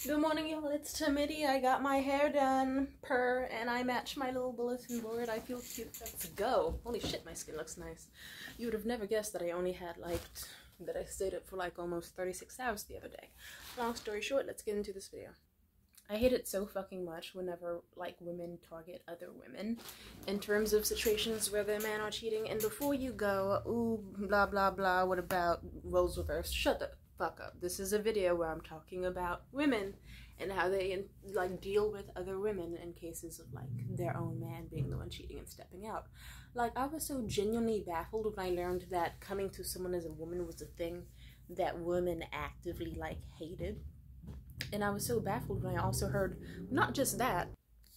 Good morning, y'all. It's Timidity. I got my hair done, and I match my little bulletin board. I feel cute. Let's go. Holy shit, my skin looks nice. You would have never guessed that I only had that I stayed up for almost 36 hours the other day. Long story short, let's get into this video. I hate it so fucking much whenever women target other women in terms of situations where their men are cheating. And before you go, ooh, blah blah blah, what about roles reversed? Shut the fuck up. This is a video where I'm talking about women and how they deal with other women in cases of their own man being the one cheating and stepping out. I was so genuinely baffled when I learned that coming to someone as a woman was a thing that women actively hated. And I was so baffled when I also heard not just that,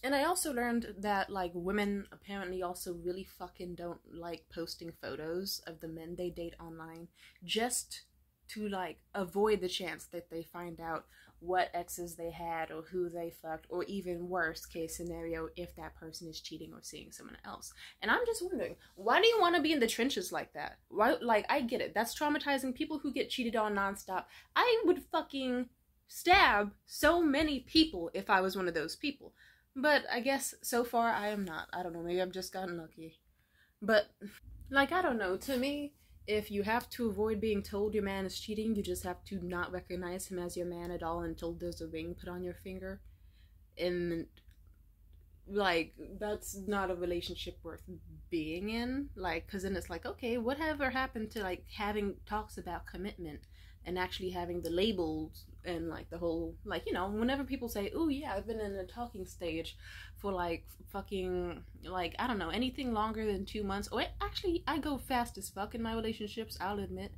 and I also learned that women apparently also really fucking don't like posting photos of the men they date online just to avoid the chance that they find out what exes they had or who they fucked, or even worst case scenario, if that person is cheating or seeing someone else. And I'm just wondering, why do you want to be in the trenches like that? Why? I get it, that's traumatizing. People who get cheated on nonstop, I would fucking stab so many people if I was one of those people. But I guess so far I am not. I don't know, maybe I've just gotten lucky. But I don't know, to me, if you have to avoid being told your man is cheating, you just have to not recognize him as your man at all until there's a ring put on your finger. And that's not a relationship worth being in. Because then it's okay, whatever happened to having talks about commitment and actually having the labels and the whole, whenever people say, oh yeah, I've been in a talking stage for fucking, I don't know, anything longer than 2 months, or actually, I go fast as fuck in my relationships, I'll admit.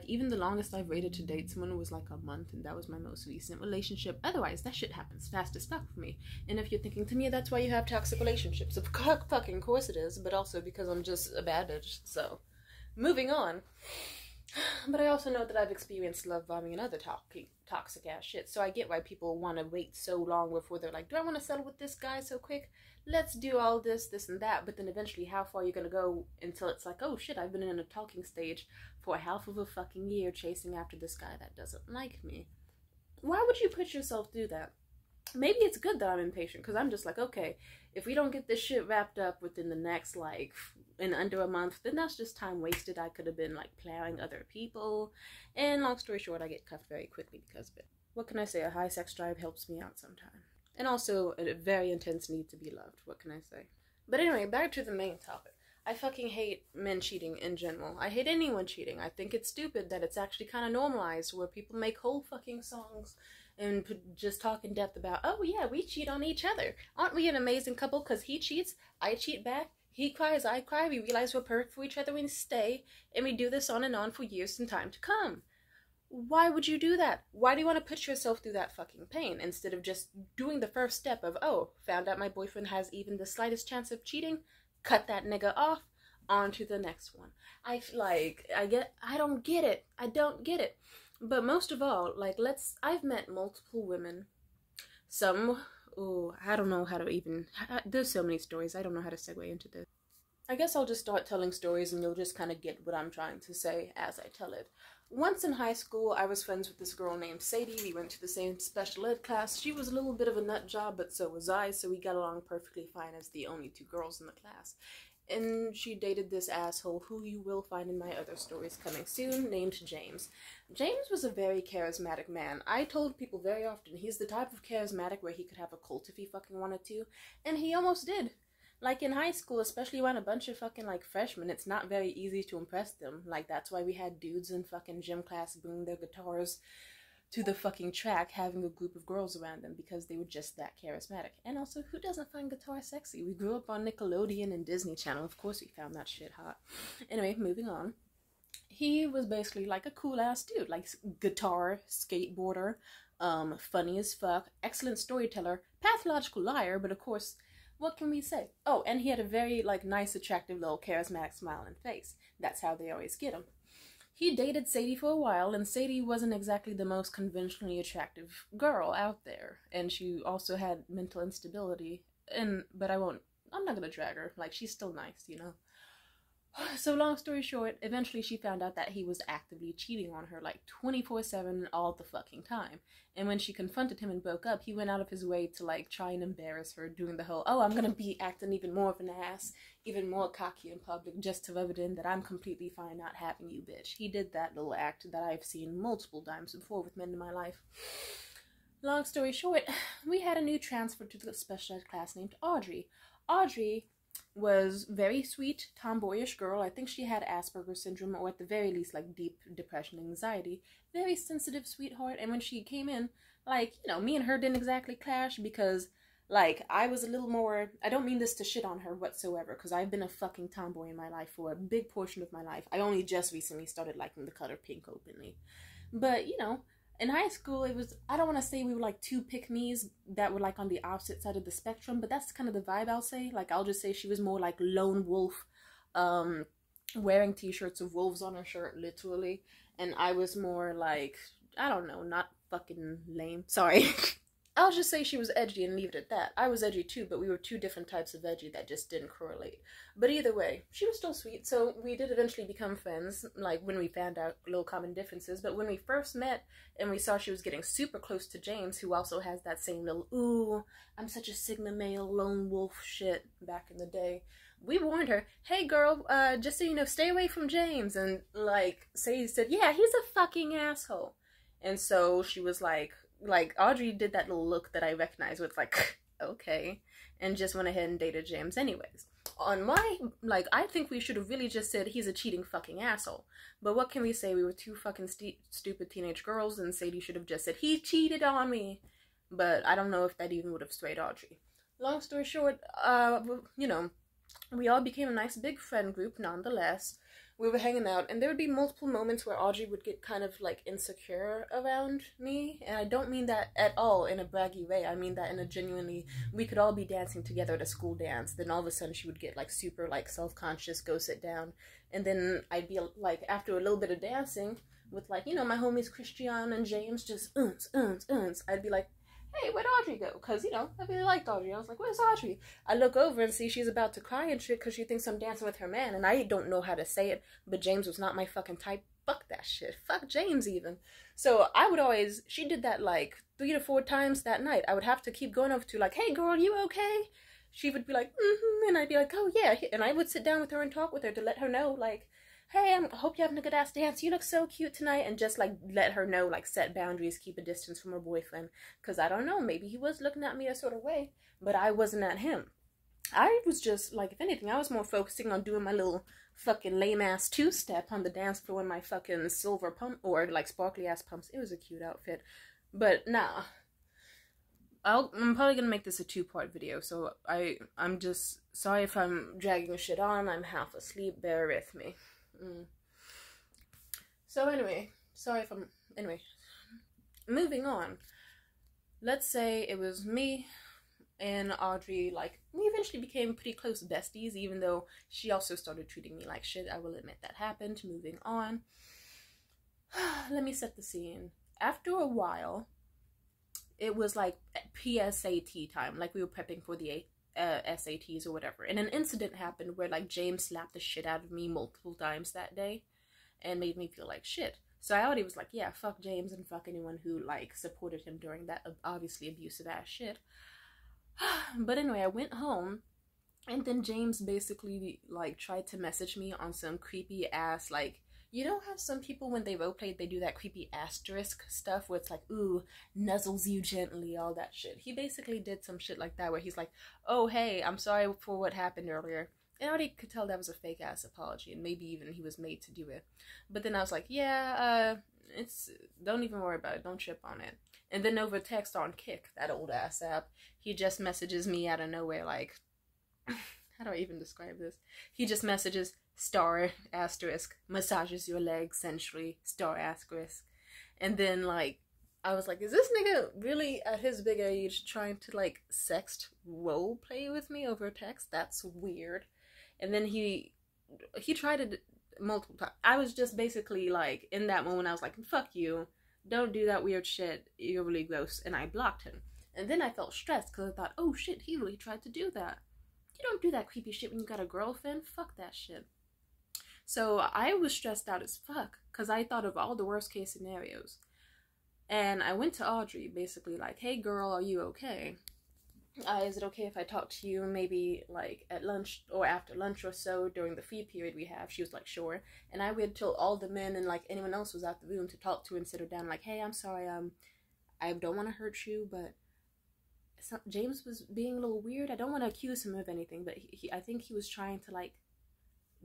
Even the longest I've waited to date someone was a month, and that was my most recent relationship. Otherwise, that shit happens fast as fuck for me. And if you're thinking, to me, that's why you have toxic relationships. Of fucking course it is, but also because I'm just a bad bitch, so. Moving on. But I also know that I've experienced love bombing and other toxic ass shit, so I get why people want to wait so long before they're do I want to settle with this guy so quick? Let's do all this and that. But then eventually, how far are you gonna go until it's oh shit, I've been in a talking stage for half of a fucking year chasing after this guy that doesn't like me? Why would you put yourself through that? Maybe it's good that I'm impatient, because I'm just okay, if we don't get this shit wrapped up within the next in under a month, then that's just time wasted. I could have been plowing other people, and long story short, I get cuffed very quickly because of it. What can I say? A high sex drive helps me out sometimes, and also a very intense need to be loved. What can I say? But anyway, back to the main topic. I fucking hate men cheating in general. I hate anyone cheating. I think it's stupid that it's actually kind of normalized, where people make whole fucking songs and just talk in depth about, oh yeah, we cheat on each other. Aren't we an amazing couple? Because he cheats, I cheat back, he cries, I cry, we realize we're perfect for each other, we stay, and we do this on and on for years and time to come. Why would you do that? Why do you want to put yourself through that fucking pain instead of just doing the first step of, oh, found out my boyfriend has even the slightest chance of cheating, cut that nigga off, on to the next one. I don't get it. I don't get it. But most of all, I've met multiple women. Some, I don't know how to even, there's so many stories, I don't know how to segue into this. I guess I'll just start telling stories and you'll just kind of get what I'm trying to say as I tell it. Once in high school, I was friends with this girl named Sadie. We went to the same special ed class. She was a little bit of a nut job, but so was I, so we got along perfectly fine as the only two girls in the class. And she dated this asshole who you will find in my other stories coming soon, named James. James was a very charismatic man. I told people very often he's the type of charismatic where he could have a cult if he fucking wanted to, and he almost did. In high school, especially around a bunch of fucking freshmen, it's not very easy to impress them. That's why we had dudes in fucking gym class bringing their guitars to the fucking track, having a group of girls around them, because they were just that charismatic. And also, who doesn't find guitar sexy? We grew up on Nickelodeon and Disney Channel. Of course we found that shit hot. Anyway, moving on. He was basically a cool-ass dude. Guitar, skateboarder, funny as fuck, excellent storyteller, pathological liar, but of course, what can we say? Oh, and he had a very, nice, attractive little charismatic smile and face. That's how they always get him. He dated Sadie for a while, and Sadie wasn't exactly the most conventionally attractive girl out there. And she also had mental instability. But I'm not gonna drag her. She's still nice, you know? So long story short, eventually she found out that he was actively cheating on her like 24/7 all the fucking time. And when she confronted him and broke up, he went out of his way to like try and embarrass her, doing the whole, oh, I'm gonna be acting even more of an ass, even more cocky in public, just to rub it in that I'm completely fine not having you, bitch. He did that little act that I've seen multiple times before with men in my life. Long story short, we had a new transfer to the special ed class named Audrey. Audrey was very sweet, tomboyish girl. I think she had Asperger's syndrome, or at the very least, like, deep depression and anxiety. Very sensitive sweetheart. And when she came in, like, you know, me and her didn't exactly clash because, like, I was a little more, I don't mean this to shit on her whatsoever, because I've been a fucking tomboy in my life for a big portion of my life. I only just recently started liking the color pink openly. But, you know, in high school, it was, I don't want to say we were like two pick-me's that were like on the opposite side of the spectrum, but that's kind of the vibe I'll say. Like, I'll just say she was more like lone wolf, wearing t-shirts of wolves on her shirt, literally. And I was more like, I don't know, not fucking lame. Sorry. I'll just say she was edgy and leave it at that. I was edgy too, but we were two different types of edgy that just didn't correlate. But either way, she was still sweet, so we did eventually become friends, like when we found out little common differences. But when we first met and we saw she was getting super close to James, who also has that same little, ooh, I'm such a Sigma male lone wolf shit back in the day, we warned her, hey girl, just so you know, stay away from James. And like, Sadie said, yeah, he's a fucking asshole. And so she was like, Audrey did that little look that I recognize with like, okay, and just went ahead and dated James anyways. On my, like, I think we should have really just said he's a cheating fucking asshole. But what can we say? We were two fucking stupid teenage girls, and Sadie should have just said, he cheated on me. But I don't know if that even would have swayed Audrey. Long story short, you know, we all became a nice big friend group nonetheless. We were hanging out, and there would be multiple moments where Audrey would get kind of, like, insecure around me, and I don't mean that at all in a braggy way. I mean that in a genuinely, we could all be dancing together at a school dance, then all of a sudden she would get, like, super, like, self-conscious, go sit down, and then I'd be, like, after a little bit of dancing, with, like, you know, my homies Christian and James, just, I'd be like, hey, where'd Audrey go? Because, you know, I really liked Audrey. I was like, where's Audrey? I look over and see she's about to cry and shit because she thinks I'm dancing with her man, and I don't know how to say it, but James was not my fucking type. Fuck that shit. Fuck James even. So I would always, she did that like 3 to 4 times that night. I would have to keep going over to like, hey girl, you okay? She would be like, and I'd be like, oh yeah. And I would sit down with her and talk with her to let her know, like, hey, I hope you're having a good ass dance. You look so cute tonight. And just, like, let her know, like, set boundaries, keep a distance from her boyfriend. Because I don't know, maybe he was looking at me a sort of way, but I wasn't at him. I was just, like, if anything, I was more focusing on doing my little fucking lame-ass two-step on the dance floor in my fucking silver pump, or, like, sparkly-ass pumps. It was a cute outfit. But, nah. I'm probably gonna make this a 2-part video, so I'm just sorry if I'm dragging shit on. I'm half asleep. Bear with me. So anyway, moving on. Let's say it was me and Audrey, like, we eventually became pretty close besties, even though she also started treating me like shit. I will admit that happened. Moving on. Let me set the scene. After a while, it was like PSAT time, like we were prepping for the SATs or whatever, and an incident happened where like James slapped the shit out of me multiple times that day and made me feel like shit. So I already was like, yeah, fuck James and fuck anyone who like supported him during that obviously abusive ass shit. But anyway, I went home, and then James basically like tried to message me on some creepy ass, like, you know how some people, when they roleplay, they do that creepy asterisk stuff where it's like, ooh, nuzzles you gently, all that shit. He basically did some shit like that where he's like, oh, hey, I'm sorry for what happened earlier. And I already could tell that was a fake-ass apology, and maybe even he was made to do it. But then I was like, yeah, don't even worry about it. Don't trip on it. And then over text on Kick, that old-ass app, he just messages me out of nowhere, like, how do I even describe this? He just messages, star asterisk, massages your legs sensually, star asterisk. And then like I was like, is this nigga really at his big age trying to like sext role play with me over text? That's weird. And then he tried it multiple times. I was just basically like, in that moment I was like, fuck you, don't do that weird shit, you're really gross. And I blocked him. And then I felt stressed because I thought, oh shit, he really tried to do that. You don't do that creepy shit when you got a girlfriend. Fuck that shit. So I was stressed out as fuck because I thought of all the worst case scenarios. And I went to Audrey, basically like, hey girl, are you okay? Is it okay if I talk to you maybe like at lunch or after lunch or so during the free period we have? She was like, sure. And I waited till all the men and like anyone else was out the room to talk to and sit her down like, hey, I'm sorry, I don't want to hurt you, but James was being a little weird. I don't want to accuse him of anything, but I think he was trying to like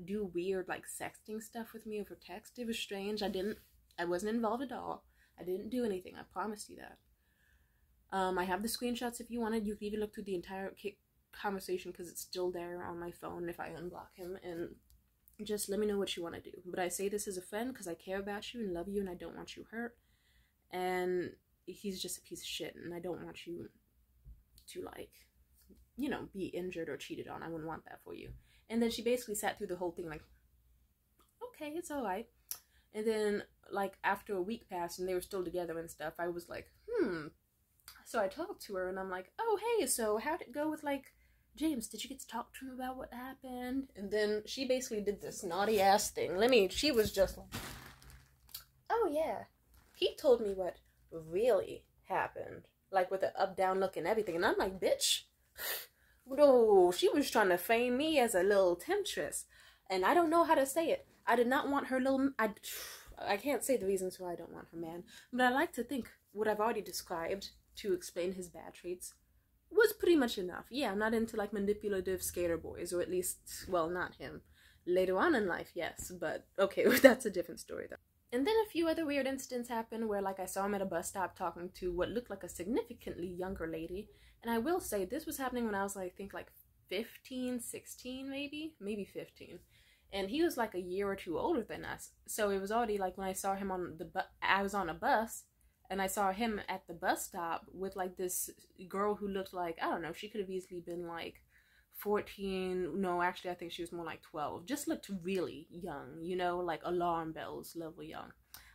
do weird like sexting stuff with me over text. It was strange. I wasn't involved at all. I didn't do anything. I promised you that. I have the screenshots if you wanted. You can even look through the entire conversation because it's still there on my phone if I unblock him, and just let me know what you want to do. But I say this as a friend because I care about you and love you and I don't want you hurt. And he's just a piece of shit and I don't want you to like, you know, be injured or cheated on. I wouldn't want that for you. And then she basically sat through the whole thing like, okay, it's alright. And then like after a week passed and they were still together and stuff, I was like, So I talked to her and I'm like, oh, hey, so how'd it go with like James? Did you get to talk to him about what happened? And then she basically did this naughty ass thing. She was just like, oh yeah, he told me what really happened. Like with the up down look and everything. And I'm like, bitch, no, she was trying to frame me as a little temptress. And I don't know how to say it. I did not want her little, I can't say the reasons why I don't want her man. But I like to think what I've already described to explain his bad traits was pretty much enough. Yeah, I'm not into like manipulative skater boys, or at least, well, not him. Later on in life, yes, but okay, that's a different story though. And then a few other weird incidents happened where like I saw him at a bus stop talking to what looked like a significantly younger lady. And I will say this was happening when I was like, I think like 15, 16 maybe 15. And he was like a year or two older than us. So it was already like when I saw him on the I was on a bus and I saw him at the bus stop with like this girl who looked like, I don't know, she could have easily been like 14. No, actually I think she was more like 12. Just looked really young, you know, like alarm bells level young.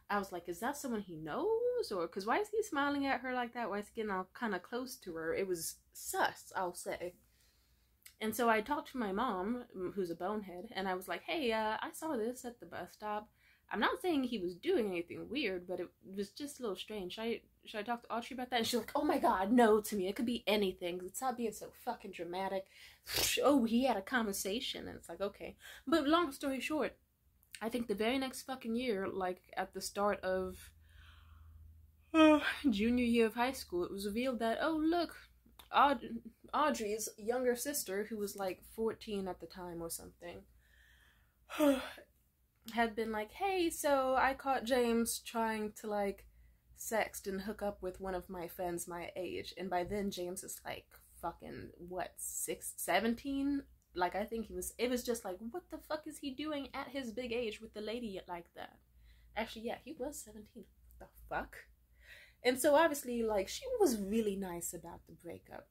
I was like, is that someone he knows? Or because why is he smiling at her like that? Why is he getting all kind of close to her? It was sus, I'll say. And so I talked to my mom, who's a bonehead, and I was like, hey, I saw this at the bus stop. I'm not saying he was doing anything weird, but it was just a little strange. Should I talk to Audrey about that? And she's like, oh my god, no, to me. It could be anything. Stop being so fucking dramatic. Oh, he had a conversation. And it's like, okay. But long story short, I think the very next fucking year, like at the start of junior year of high school, it was revealed that, oh, look, Audrey's younger sister, who was like 14 at the time or something, had been like, hey, so I caught James trying to like sext and hook up with one of my friends my age. And by then James is like fucking what, 17? Like I think it was just like, what the fuck is he doing at his big age with the lady like that? Actually, yeah, he was 17. What the fuck? And so obviously like she was really nice about the breakup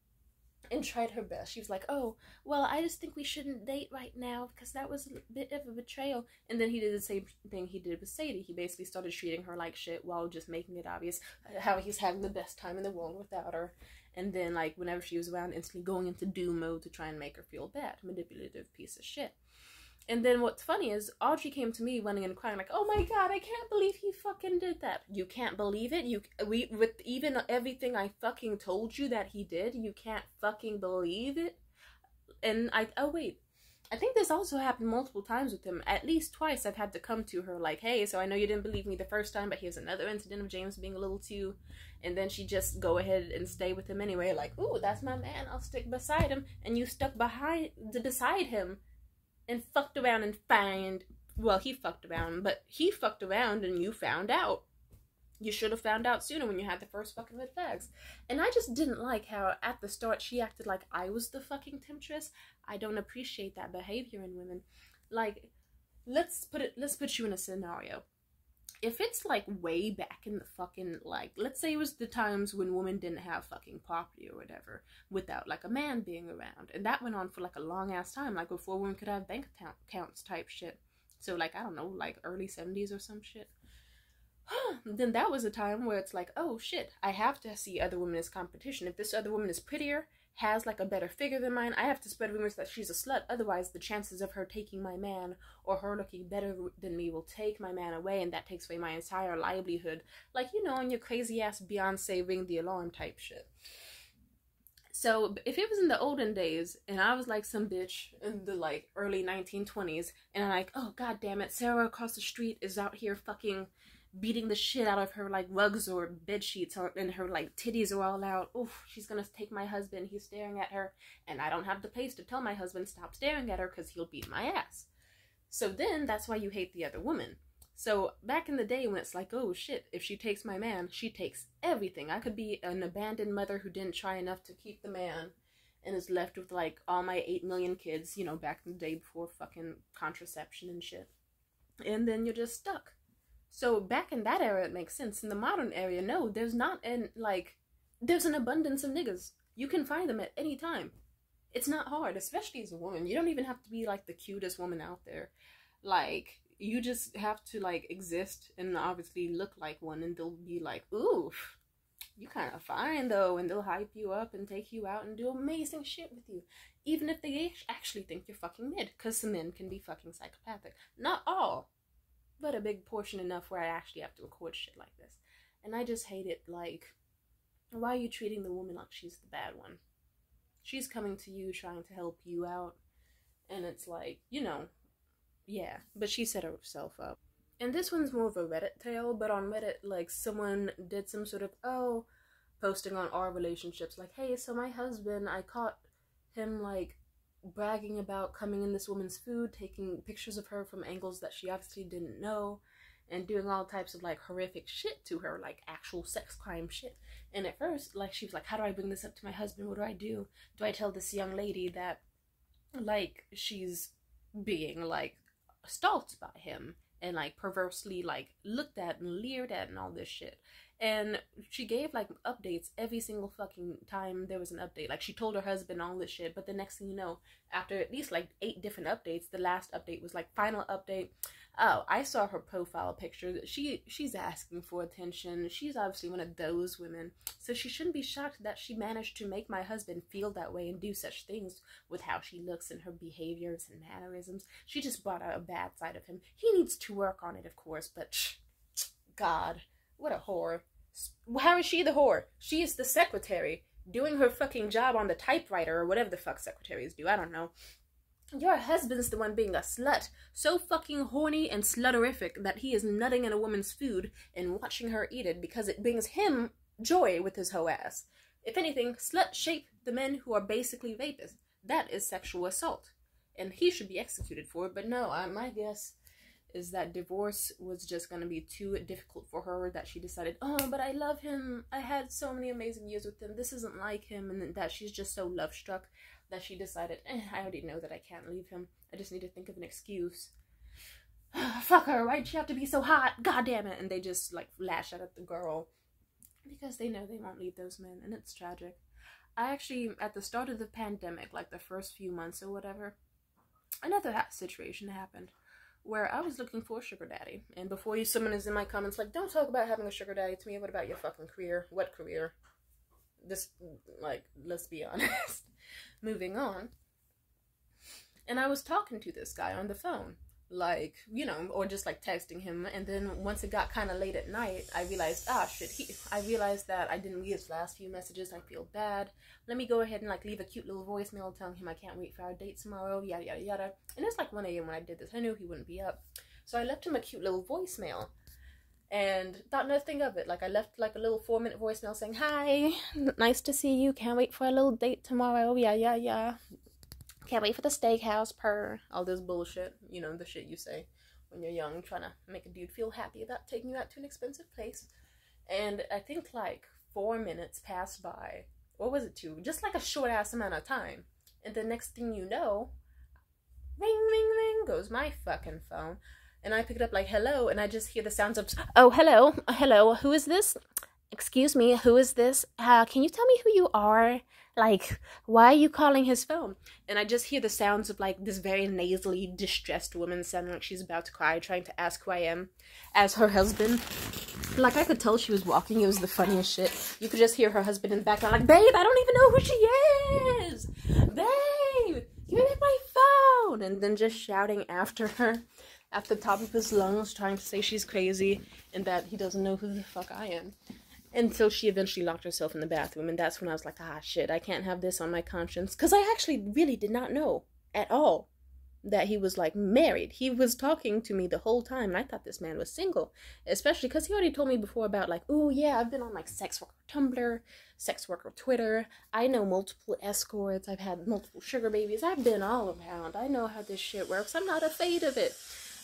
and tried her best. She was like, oh, well, I just think we shouldn't date right now because that was a bit of a betrayal. And then he did the same thing he did with Sadie. He basically started treating her like shit while just making it obvious how he's having the best time in the world without her. And then, like, whenever she was around, instantly going into doom mode to try and make her feel bad. Manipulative piece of shit. And then what's funny is Audrey came to me running and crying like, oh my god, I can't believe he fucking did that. You can't believe it? With even everything I fucking told you that he did, you can't fucking believe it? And I think this also happened multiple times with him. At least twice I've had to come to her like, hey, so I know you didn't believe me the first time, but here's another incident of James being a little too, and then she just go ahead and stay with him anyway, like, ooh, that's my man, I'll stick beside him. And you stuck beside him and fucked around and he fucked around, but he fucked around and you found out. You should have found out sooner when you had the first fucking red flags. And I just didn't like how at the start she acted like I was the fucking temptress. I don't appreciate that behavior in women. Like, let's put you in a scenario. If it's like way back in the fucking, like, let's say it was the times when women didn't have fucking property or whatever, without like a man being around, and that went on for like a long ass time, like before women could have bank accounts type shit. So like, I don't know, like early 70s or some shit. then that was a time where it's like, oh shit, I have to see other women as competition. If this other woman is prettier, has like a better figure than mine, I have to spread rumors that she's a slut. Otherwise, the chances of her taking my man or her looking better than me will take my man away, and that takes away my entire livelihood. Like, you know, on your crazy ass Beyonce ring the alarm type shit. So if it was in the olden days and I was like some bitch in the like early 1920s and I'm like, oh god damn it, Sarah across the street is out here fucking beating the shit out of her like rugs or bed sheets, or and her like titties are all out. Oof, she's gonna take my husband, he's staring at her, and I don't have the place to tell my husband stop staring at her because he'll beat my ass. So then that's why you hate the other woman. So back in the day when it's like, oh shit, if she takes my man, she takes everything. I could be an abandoned mother who didn't try enough to keep the man and is left with like all my 8 million kids, you know, back in the day before fucking contraception and shit. And then you're just stuck. So back in that era, it makes sense. In the modern era, no, there's not there's an abundance of niggas. You can find them at any time. It's not hard, especially as a woman. You don't even have to be like the cutest woman out there. Like, you just have to like exist and obviously look like one, and they'll be like, ooh, you kind of fine though, and they'll hype you up and take you out and do amazing shit with you. Even if they actually think you're fucking mid, because some men can be fucking psychopathic. Not all, but a big portion enough where I actually have to record shit like this. And I just hate it. Like, why are you treating the woman like she's the bad one? She's coming to you trying to help you out, and it's like, you know, yeah, but she set herself up. And this one's more of a Reddit tale, but on Reddit, like, someone did some sort of, posting on our relationships, like, hey, so my husband, I caught him, like, bragging about coming in this woman's food, taking pictures of her from angles that she obviously didn't know, and doing all types of, like, horrific shit to her, like, actual sex crime shit. And at first, like, she was like, how do I bring this up to my husband? What do I do? Do I tell this young lady that, like, she's being, like, stalked by him and like perversely like looked at and leered at and all this shit? And she gave like updates every single fucking time there was an update. Like, she told her husband all this shit, but the next thing you know, after at least like 8 different updates, the last update was like, final update, oh, I saw her profile picture. She's asking for attention. She's obviously one of those women, so she shouldn't be shocked that she managed to make my husband feel that way and do such things with how she looks and her behaviors and mannerisms. She just brought out a bad side of him. He needs to work on it, of course, but god, what a whore. How is she the whore? She is the secretary doing her fucking job on the typewriter, or whatever the fuck secretaries do, I don't know. Your husband's the one being a slut, so fucking horny and sluterific that he is nutting in a woman's food and watching her eat it because it brings him joy with his hoe ass. If anything, slut shape the men who are basically rapists. That is sexual assault, and he should be executed for it. But no, my guess is that divorce was just going to be too difficult for her, that she decided, oh, but I love him, I had so many amazing years with him, this isn't like him, and that she's just so love-struck that she decided, I already know that I can't leave him, I just need to think of an excuse. Fuck her, why'd she have to be so hot, god damn it, and they just like lash out at the girl because they know they won't leave those men, and it's tragic. I actually, at the start of the pandemic, like the first few months or whatever, another situation happened where I was looking for a sugar daddy. And before someone is in my comments like, don't talk about having a sugar daddy to me, what about your fucking career? What career? This, like, let's be honest. Moving on. And I was talking to this guy on the phone, like, you know, or just like texting him. And then once it got kind of late at night, I realized, I realized that I didn't read his last few messages. I feel bad. Let me go ahead and like leave a cute little voicemail telling him I can't wait for our date tomorrow, yada yada yada. And it's like 1 a.m. when I did this. I knew he wouldn't be up, so I left him a cute little voicemail and thought nothing of it. Like, I left like a little 4-minute voicemail saying, hi, nice to see you, can't wait for our little date tomorrow, yeah, can't wait for the steakhouse, per all this bullshit, you know, the shit you say when you're young, trying to make a dude feel happy about taking you out to an expensive place. And I think like 4 minutes passed by, or was it 2? Just like a short ass amount of time. And the next thing you know, ring, ring, ring, goes my fucking phone. And I pick it up like, hello, and I just hear the sounds of, oh, hello, who is this? excuse me, who is this? Can you tell me who you are? Like, why are you calling his phone? And I just hear the sounds of like this very nasally, distressed woman sounding like she's about to cry, trying to ask who I am as her husband. Like, I could tell she was walking. It was the funniest shit. You could just hear her husband in the background like, babe, I don't even know who she is. Babe, give me back my phone. And then just shouting after her at the top of his lungs, trying to say she's crazy and that he doesn't know who the fuck I am. Until she eventually locked herself in the bathroom. And that's when I was like, ah, shit, I can't have this on my conscience. Because I actually really did not know at all that he was, like, married. He was talking to me the whole time, and I thought this man was single. Especially because he already told me before about, like, oh, yeah, I've been on, like, sex worker Tumblr, sex worker Twitter. I know multiple escorts. I've had multiple sugar babies. I've been all around. I know how this shit works. I'm not afraid of it.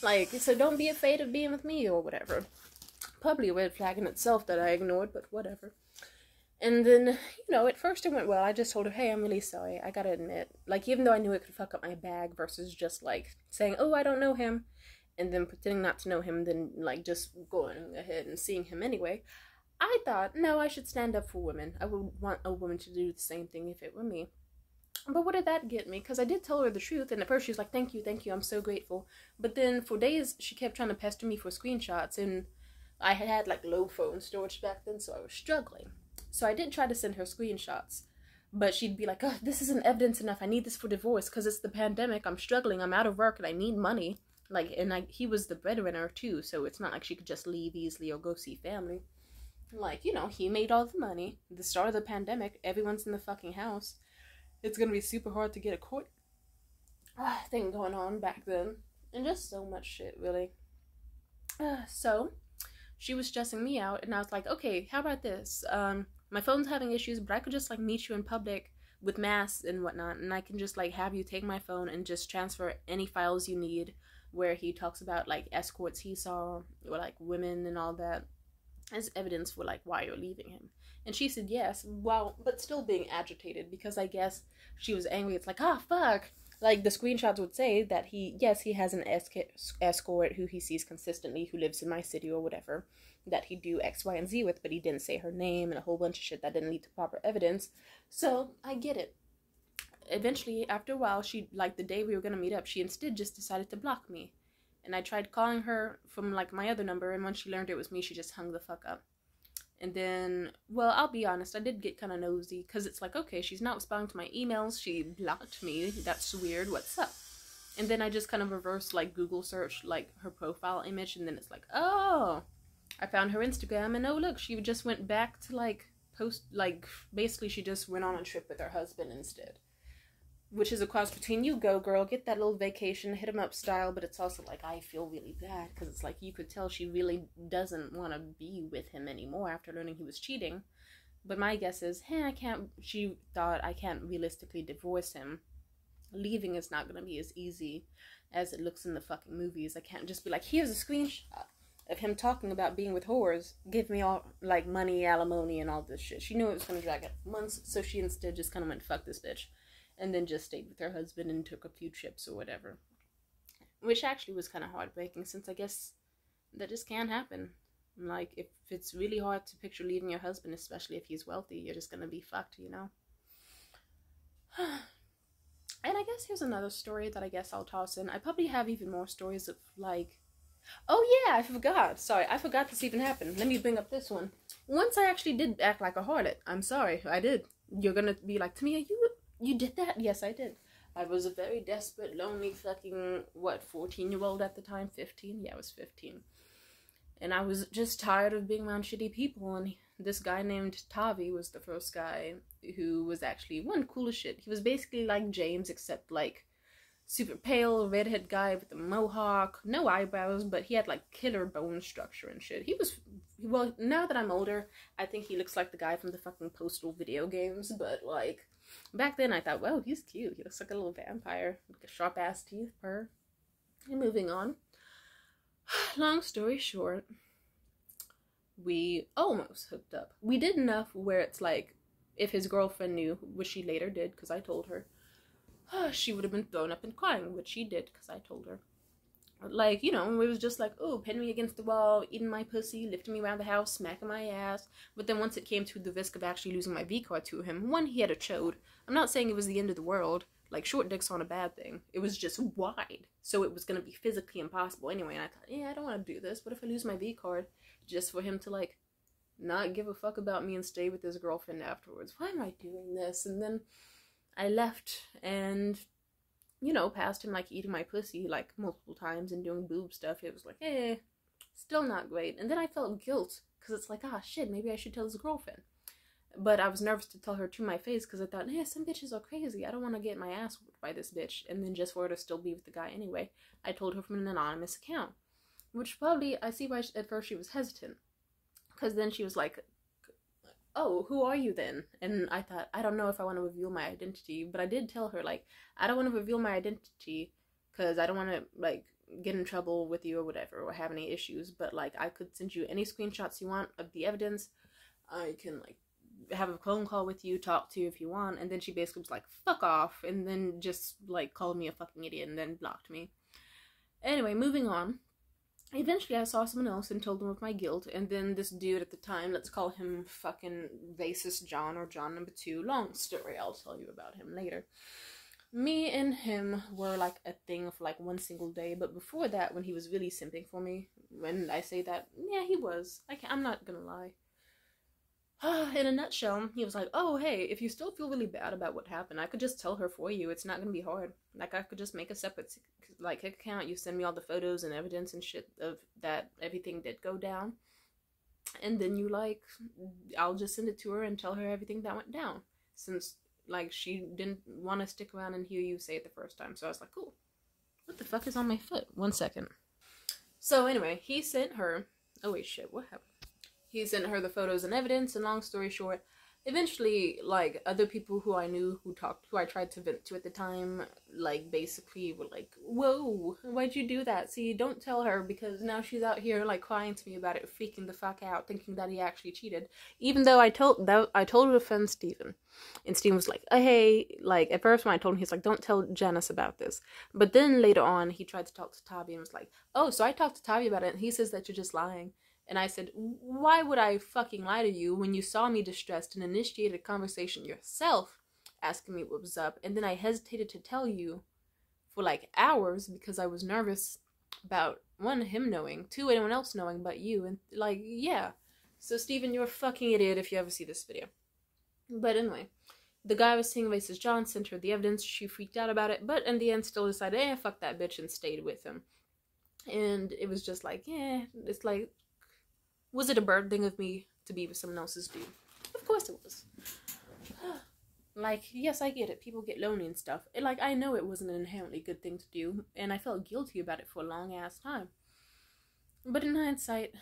Like, so don't be afraid of being with me or whatever. Probably a red flag in itself that I ignored, but whatever. And then, you know, at first it went well. I just told her, hey, I'm really sorry. I gotta admit, like, even though I knew it could fuck up my bag versus just, like, saying, oh, I don't know him, and then pretending not to know him, then, like, just going ahead and seeing him anyway, I thought, no, I should stand up for women. I would want a woman to do the same thing if it were me. But what did that get me? Because I did tell her the truth, and at first she was like, thank you, I'm so grateful. But then for days, she kept trying to pester me for screenshots, and I had like low phone storage back then, so I was struggling. So I did try to send her screenshots, but she'd be like, oh, this isn't evidence enough. I need this for divorce because it's the pandemic. I'm struggling. I'm out of work and I need money. Like, and he was the breadwinner too, so it's not like she could just leave easily or go see family. Like, you know, he made all the money. The start of the pandemic, everyone's in the fucking house. It's gonna be super hard to get a court thing going on back then. And just so much shit, really. So she was stressing me out, and I was like, okay, how about this? My phone's having issues, but I could just, like, meet you in public with masks and whatnot, and I can just, like, have you take my phone and just transfer any files you need where he talks about, like, escorts he saw, or, like, women and all that, as evidence for, like, why you're leaving him. And she said yes, well, but still being agitated, because I guess she was angry. It's like, ah, fuck. Like, the screenshots would say that he has an escort who he sees consistently, who lives in my city or whatever, that he'd do X, Y, and Z with, but he didn't say her name and a whole bunch of shit that didn't lead to proper evidence. So, I get it. Eventually, after a while, she, like, the day we were gonna meet up, she instead just decided to block me. And I tried calling her from, like, my other number, and when she learned it was me, she just hung the fuck up. And then, well, I'll be honest, I did get kind of nosy, because it's like, okay, she's not responding to my emails, she blocked me, that's weird, what's up? And then I just kind of reversed, like, Google search, like, her profile image, and then it's like, oh, I found her Instagram, and oh, look, she just went back to, like, basically she just went on a trip with her husband instead. Which is a cross between, you go, girl, get that little vacation, hit him up style, but it's also like, I feel really bad, because it's like, you could tell she really doesn't want to be with him anymore after learning he was cheating. But my guess is, she thought, I can't realistically divorce him. Leaving is not going to be as easy as it looks in the fucking movies. I can't just be like, here's a screenshot of him talking about being with whores, give me all, like, money, alimony, and all this shit. She knew it was going to drag out months, so she instead just kind of went, fuck this bitch. And then just stayed with her husband and took a few trips or whatever. Which actually was kind of heartbreaking, since I guess that just can't happen. Like, if it's really hard to picture leaving your husband, especially if he's wealthy, you're just gonna be fucked, you know? And I guess here's another story that I guess I'll toss in. I probably have even more stories of, like... Oh yeah, I forgot. Sorry, I forgot this even happened. Let me bring up this one. Once I actually did act like a harlot. I'm sorry, I did. You're gonna be like, Tamia, you did that? Yes, I did. I was a very desperate, lonely fucking, 14-year-old at the time? 15? Yeah, I was 15. And I was just tired of being around shitty people, and this guy named Tavi was the first guy who was actually one cool as shit. He was basically like James, except, like, super pale, redhead guy with a mohawk, no eyebrows, but he had, like, killer bone structure and shit. He was, well, now that I'm older, I think he looks like the guy from the fucking Postal video games, but, like... Back then I thought, wow, he's cute. He looks like a little vampire. Like a sharp-ass teeth, purr. And moving on. Long story short, we almost hooked up. We did enough where it's like, if his girlfriend knew, which she later did, because I told her, she would have been thrown up and crying, which she did, because I told her. Like, you know, it was just like, oh, pin me against the wall, eating my pussy, lifting me around the house, smacking my ass. But then once it came to the risk of actually losing my V card to him, one, he had a chode. I'm not saying it was the end of the world. Like, short dicks aren't a bad thing. It was just wide. So it was going to be physically impossible anyway. And I thought, yeah, I don't want to do this. What if I lose my V card just for him to, like, not give a fuck about me and stay with his girlfriend afterwards? Why am I doing this? And then I left and, you know, past him, like, eating my pussy, like, multiple times and doing boob stuff. It was like, still not great. And then I felt guilt, because it's like, ah, shit, maybe I should tell his girlfriend. But I was nervous to tell her to my face, because I thought, some bitches are crazy. I don't want to get my ass whooped by this bitch. And then just for her to still be with the guy anyway, I told her from an anonymous account. Which probably, I see why at first she was hesitant. Because then she was like, oh, who are you then? And I thought, I don't know if I want to reveal my identity. But I did tell her, like, I don't want to reveal my identity because I don't want to, like, get in trouble with you or whatever or have any issues. But, like, I could send you any screenshots you want of the evidence. I can, like, have a phone call with you, talk to you if you want. And then she basically was like, fuck off. And then just, like, called me a fucking idiot and then blocked me. Anyway, moving on. Eventually I saw someone else and told them of my guilt, and then this dude at the time, let's call him fucking racist John or John number 2, long story, I'll tell you about him later. Me and him were like a thing for like one single day, but before that, when he was really simping for me, when I say that, yeah, he was. I'm not gonna lie. In a nutshell, he was like, oh, hey, if you still feel really bad about what happened, I could just tell her for you. It's not gonna be hard. Like, I could just make a separate, like, account. You send me all the photos and evidence and shit of that everything did go down. And then you, like, I'll just send it to her and tell her everything that went down. Since, like, she didn't want to stick around and hear you say it the first time. So I was like, cool. What the fuck is on my foot? 1 second. So anyway, he sent her... Oh, wait, shit, what happened? He sent her the photos and evidence, and long story short, eventually, like, other people who I knew who I tried to vent to at the time, like, basically were like, whoa, why'd you do that? See, don't tell her, because now she's out here, like, crying to me about it, freaking the fuck out, thinking that he actually cheated. Even though I told her to friend Steven. And Steven was like, hey, like, at first when I told him, he's like, don't tell Janice about this. But then later on, he tried to talk to Tavi and was like, oh, so I talked to Tavi about it, and he says that you're just lying. And I said, why would I fucking lie to you when you saw me distressed and initiated a conversation yourself asking me what was up? And then I hesitated to tell you for like hours because I was nervous about, one, him knowing, two, anyone else knowing but you. And like, yeah. So Steven, you're a fucking idiot if you ever see this video. But anyway, the guy was seeing racist John, sent her the evidence, she freaked out about it, but in the end still decided, fuck that bitch, and stayed with him. And it was just like, yeah, it's like, was it a bird thing of me to be with someone else's dude? Of course it was. Like, yes, I get it. People get lonely and stuff. Like, I know it wasn't an inherently good thing to do, and I felt guilty about it for a long-ass time. But in hindsight,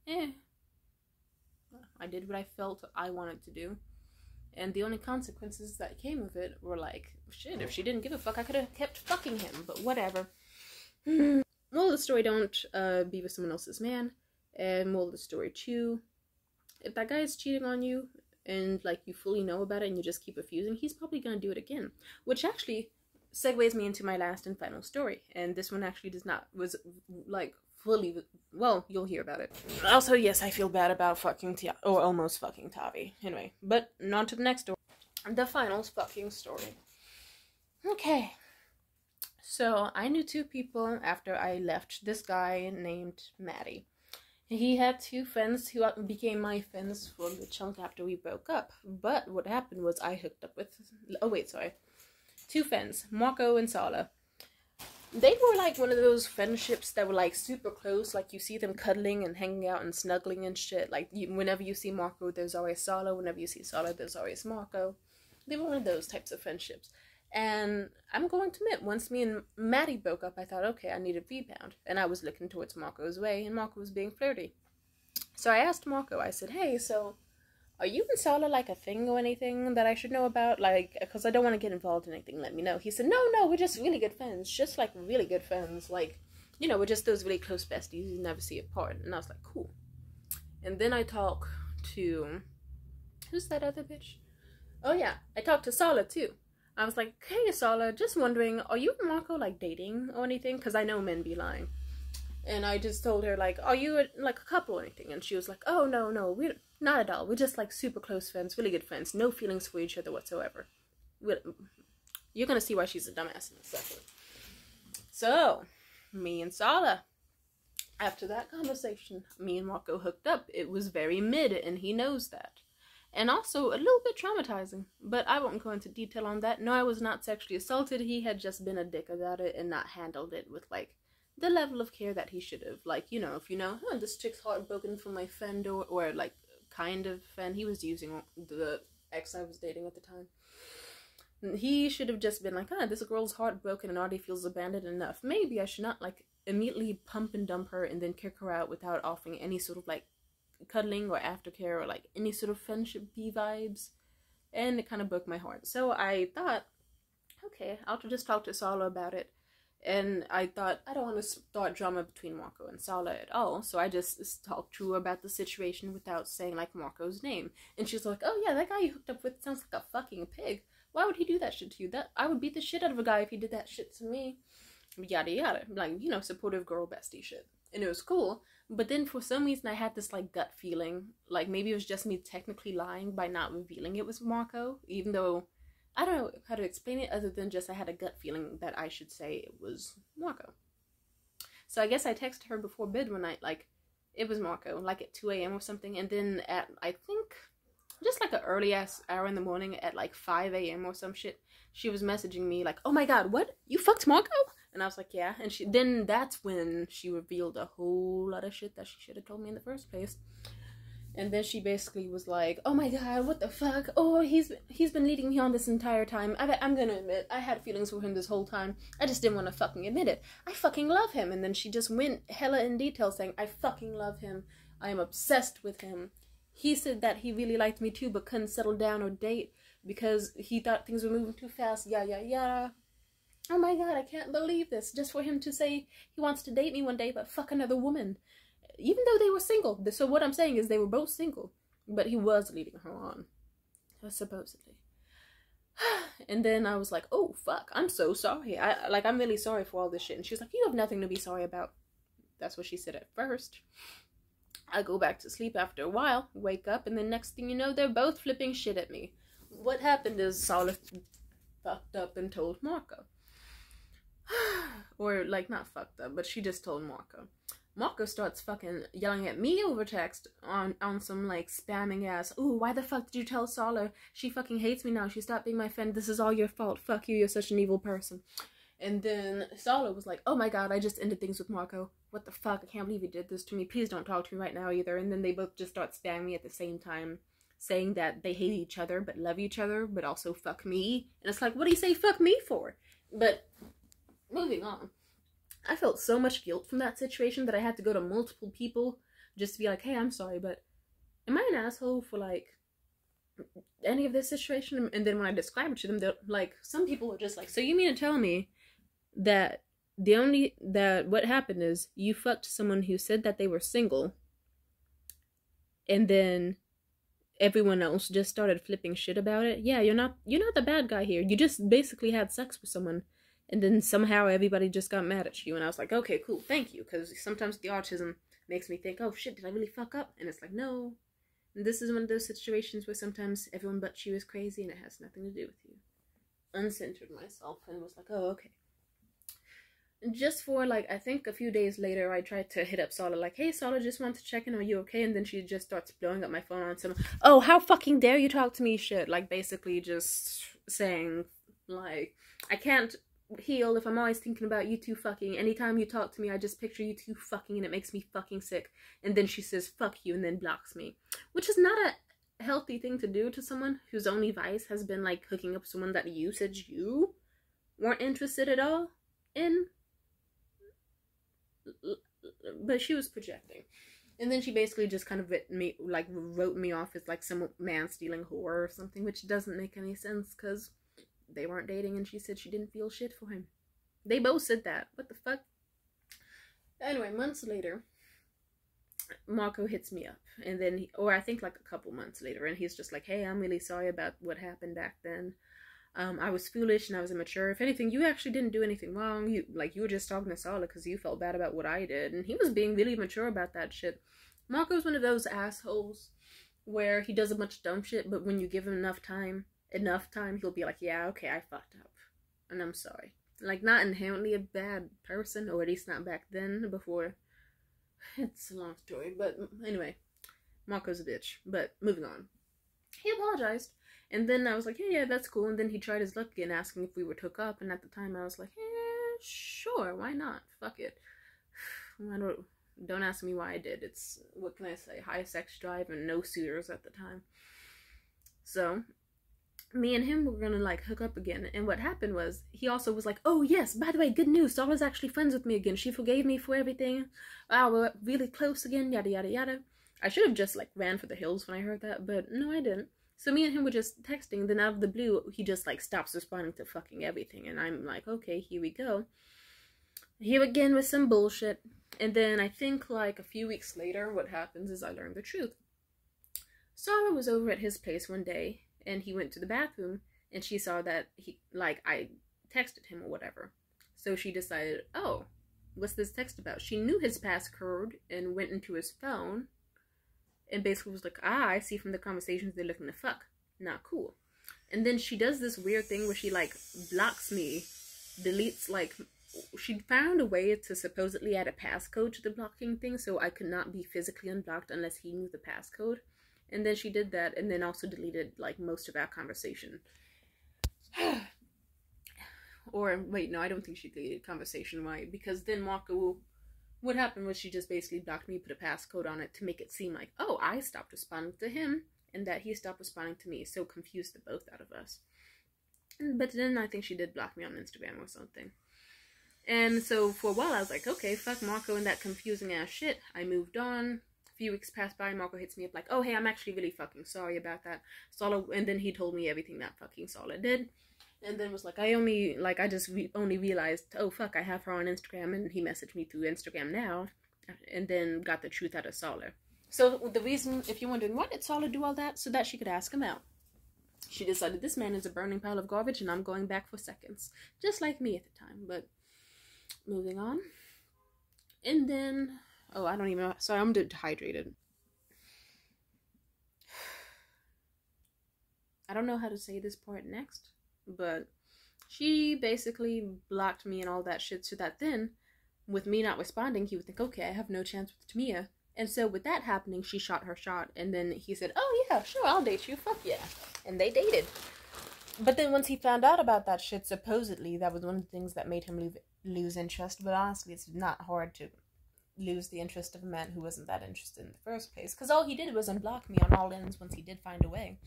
I did what I felt I wanted to do. And the only consequences that came of it were like, shit, if she didn't give a fuck, I could have kept fucking him. But whatever. Moral of the story, don't be with someone else's man. And moral of the story 2, if that guy is cheating on you and like you fully know about it and you just keep refusing, he's probably gonna do it again. Which actually segues me into my last and final story. And this one actually was like fully, well, you'll hear about it. Also, yes, I feel bad about fucking or almost fucking Tavi. Anyway, but on to the next story. The final fucking story. Okay. So I knew 2 people after I left. This guy named Maddie. He had 2 friends who became my friends for the chunk after we broke up. But what happened was I hooked up with... 2 friends, Marco and Saula. They were like one of those friendships that were like super close. Like you see them cuddling and hanging out and snuggling and shit. Like whenever you see Marco, there's always Saula. Whenever you see Saula, there's always Marco. They were one of those types of friendships. And I'm going to admit, once me and Maddie broke up, I thought, okay, I need a rebound. And I was looking towards Marco's way, and Marco was being flirty. So I asked Marco, I said, hey, so are you and Saula like a thing or anything that I should know about? Like, because I don't want to get involved in anything, let me know. He said, no, we're just really good friends. Just like really good friends. Like, you know, we're just those really close besties you never see apart. And I was like, cool. And then I talk to, who's that other bitch? Oh yeah, I talked to Saula too. I was like, hey, Saula, just wondering, are you and Marco, like, dating or anything? Because I know men be lying. And I just told her, like, are you, like, a couple or anything? And she was like, oh, no, we're not at all. We're just, like, super close friends, really good friends. No feelings for each other whatsoever. You're going to see why she's a dumbass in a second. So, me and Saula, after that conversation, me and Marco hooked up. It was very mid, and he knows that. And also a little bit traumatizing, but I won't go into detail on that. No, I was not sexually assaulted. He had just been a dick about it and not handled it with, like, the level of care that he should have. Like, you know, if you know, this chick's heartbroken for my friend, or like, kind of friend. He was using the ex I was dating at the time. He should have just been like, this girl's heartbroken and already feels abandoned enough. Maybe I should not, like, immediately pump and dump her and then kick her out without offering any sort of, like, cuddling or aftercare or, like, any sort of friendship-y vibes. And it kind of broke my heart. So I thought, okay, I'll just talk to Saula about it. And I thought, I don't want to start drama between Marco and Saula at all. So I just talked to her about the situation without saying, like, Marco's name. And she's like, oh yeah, that guy you hooked up with sounds like a fucking pig. Why would he do that shit to you? I would beat the shit out of a guy if he did that shit to me. Yada yada. Like, you know, supportive girl bestie shit. And it was cool. But then for some reason I had this, like, gut feeling. Like, maybe it was just me technically lying by not revealing it was Marco. Even though, I don't know how to explain it other than just I had a gut feeling that I should say it was Marco. So I guess I texted her before bed one night, like, it was Marco, like at 2 a.m. or something. And then at, I think, just like an early ass hour in the morning at like 5 a.m. or some shit, she was messaging me like, oh my god, what? You fucked Marco? And I was like, yeah. And then that's when she revealed a whole lot of shit that she should have told me in the first place. And then she basically was like, oh my god, what the fuck? Oh, he's been leading me on this entire time. I'm gonna admit, I had feelings for him this whole time. I just didn't want to fucking admit it. I fucking love him. And then she just went hella in detail saying, I fucking love him. I am obsessed with him. He said that he really liked me too, but couldn't settle down or date because he thought things were moving too fast. Yeah. Oh my god, I can't believe this. Just for him to say he wants to date me one day, but fuck another woman. Even though they were single. So what I'm saying is they were both single. But he was leading her on. Supposedly. And then I was like, oh, fuck. I'm so sorry. I'm really sorry for all this shit. And she's like, you have nothing to be sorry about. That's what she said at first. I go back to sleep after a while. Wake up. And then next thing you know, they're both flipping shit at me. What happened is Saula fucked up and told Marco. Or, like, not fucked up, but she just told Marco. Marco starts fucking yelling at me over text on some, like, spamming ass. Ooh, why the fuck did you tell Saula? She fucking hates me now. She stopped being my friend. This is all your fault. Fuck you. You're such an evil person. And then Saula was like, oh my god, I just ended things with Marco. What the fuck? I can't believe you did this to me. Please don't talk to me right now either. And then they both just start spamming me at the same time, saying that they hate each other, but love each other, but also fuck me. And it's like, what do you say fuck me for? But moving on. I felt so much guilt from that situation that I had to go to multiple people just to be like, hey, I'm sorry, but am I an asshole for, like, any of this situation? And then when I describe it to them, they're like, some people were just like, so you mean to tell me that what happened is you fucked someone who said that they were single, and then everyone else just started flipping shit about it? Yeah, you're not the bad guy here. You just basically had sex with someone. And then somehow everybody just got mad at you. And I was like, okay, cool, thank you. Because sometimes the autism makes me think, oh shit, did I really fuck up? And it's like, no. And this is one of those situations where sometimes everyone but you is crazy and it has nothing to do with you. Uncentered myself and was like, oh, okay. And just for, like, I think a few days later, I tried to hit up Saula, like, hey, Saula, just want to check in, are you okay? And then she just starts blowing up my phone on some, oh, how fucking dare you talk to me shit. Like, basically just saying, like, I can't heal if I'm always thinking about you two fucking. Anytime you talk to me, I just picture you two fucking and it makes me fucking sick. And then she says fuck you and then blocks me, which is not a healthy thing to do to someone whose only vice has been, like, hooking up someone that you said you weren't interested at all in. But she was projecting. And then she basically just kind of wrote me off as, like, some man-stealing whore or something, which doesn't make any sense because they weren't dating and she said she didn't feel shit for him. They both said that. What the fuck? Anyway, months later, Marco hits me up. And then, or I think like a couple months later, and he's just like, hey, I'm really sorry about what happened back then. I was foolish and I was immature. If anything, you actually didn't do anything wrong. You were just talking to Saula because you felt bad about what I did. And he was being really mature about that shit. Marco's one of those assholes where he does a bunch of dumb shit, but when you give him enough time, he'll be like, yeah, okay, I fucked up. And I'm sorry. Like, not inherently a bad person, or at least not back then, before. It's a long story, but anyway. Marco's a bitch. But, moving on. He apologized. And then I was like, yeah, that's cool. And then he tried his luck again, asking if we would hook up. And at the time, I was like, sure, why not? Fuck it. Don't ask me why I did. It's, what can I say, high sex drive and no suitors at the time. So, me and him were gonna, like, hook up again. And what happened was, he also was like, oh, yes, by the way, good news. Saula's actually friends with me again. She forgave me for everything. Wow, we're really close again, yada, yada, yada. I should have just, like, ran for the hills when I heard that, but no, I didn't. So me and him were just texting, then out of the blue, he just, like, stops responding to fucking everything. And I'm like, okay, here we go. Here again with some bullshit. And then I think, like, a few weeks later, what happens is I learned the truth. Saula was over at his place one day, and he went to the bathroom, and she saw that I texted him or whatever. So she decided, oh, what's this text about? She knew his passcode and went into his phone, and basically was like, I see from the conversations they're looking to fuck. Not cool. And then she does this weird thing where she, like, blocks me, deletes, like, she found a way to supposedly add a passcode to the blocking thing, so I could not be physically unblocked unless he knew the passcode. And then she did that, and then also deleted, like, most of our conversation. Or, wait, no, I don't think she deleted conversation, right? Because then Marco, what happened was she just basically blocked me, put a passcode on it to make it seem like, oh, I stopped responding to him, and that he stopped responding to me. So confused the both out of us. But then I think she did block me on Instagram or something. And so for a while I was like, okay, fuck Marco and that confusing ass shit. I moved on. A few weeks passed by, Marco hits me up like, oh hey, I'm actually really fucking sorry about that. Saula, and then he told me everything that fucking Saula did. And then was like, I just only realized, oh fuck, I have her on Instagram, and he messaged me through Instagram now. And then got the truth out of Saula. So the reason, if you're wondering, why did Saula do all that? So that she could ask him out. She decided this man is a burning pile of garbage and I'm going back for seconds. Just like me at the time, but moving on. And then, oh, I don't even know. Sorry, I'm dehydrated. I don't know how to say this part next, but she basically blocked me and all that shit so that then, with me not responding, he would think, okay, I have no chance with Tamia. And so with that happening, she shot her shot, and then he said, oh yeah, sure, I'll date you, fuck yeah. And they dated. But then once he found out about that shit, supposedly, that was one of the things that made him lose interest. But honestly, it's not hard to lose the interest of a man who wasn't that interested in the first place. Because all he did was unblock me on all ends once he did find a way.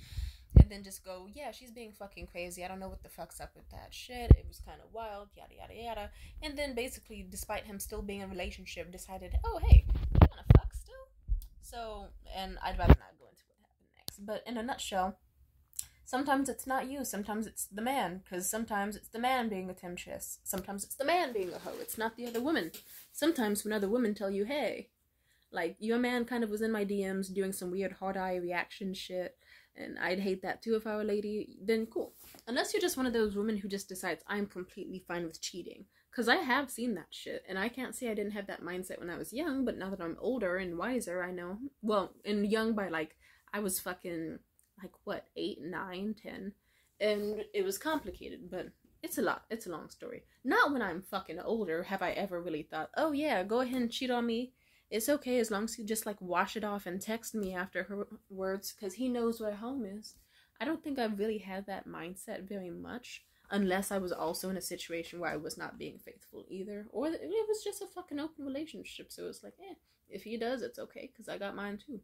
And then just go, yeah, she's being fucking crazy. I don't know what the fuck's up with that shit. It was kind of wild, yada, yada, yada. And then basically, despite him still being in a relationship, decided, oh, hey, you wanna fuck still? So, and I'd rather not go into what happened next. But in a nutshell, sometimes it's not you. Sometimes it's the man. Because sometimes it's the man being a temptress. Sometimes it's the man being a hoe. It's not the other woman. Sometimes when other women tell you, hey, like, your man kind of was in my DMs doing some weird hard-eye reaction shit, and I'd hate that too if I were a lady, then cool. Unless you're just one of those women who just decides, I'm completely fine with cheating. Because I have seen that shit, and I can't say I didn't have that mindset when I was young, but now that I'm older and wiser, I know. Well, and young by, like, I was fucking, like, what, 8, 9, 10, and it was complicated, but it's a lot. It's a long story. Not when I'm fucking older have I ever really thought, oh yeah, go ahead and cheat on me. It's okay as long as you just, like, wash it off and text me after her words, because he knows where home is. I don't think I've really had that mindset very much, unless I was also in a situation where I was not being faithful either, or it was just a fucking open relationship, so it's like, if he does, it's okay, because I got mine too.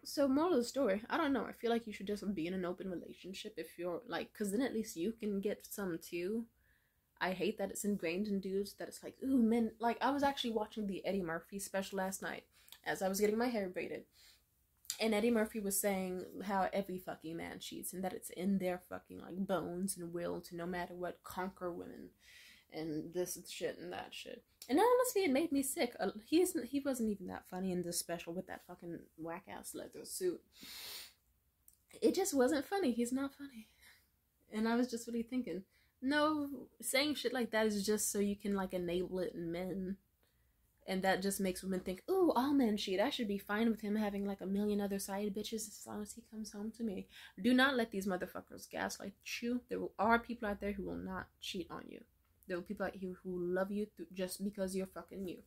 So, moral of the story, I don't know, I feel like you should just be in an open relationship if you're, like, because then at least you can get some too. I hate that it's ingrained in dudes that it's like, ooh, men, like, I was actually watching the Eddie Murphy special last night as I was getting my hair braided, and Eddie Murphy was saying how every fucking man cheats, and that it's in their fucking, like, bones and will to no matter what conquer women, and this shit and that shit. And honestly, it made me sick. He wasn't even that funny in this special with that fucking whack-ass leather suit. It just wasn't funny. He's not funny. And I was just really thinking, no, saying shit like that is just so you can like enable it in men. And that just makes women think, ooh, all men cheat. I should be fine with him having like a million other side bitches as long as he comes home to me. Do not let these motherfuckers gaslight you. There are people out there who will not cheat on you. There will be people out here who love you just because you're fucking you.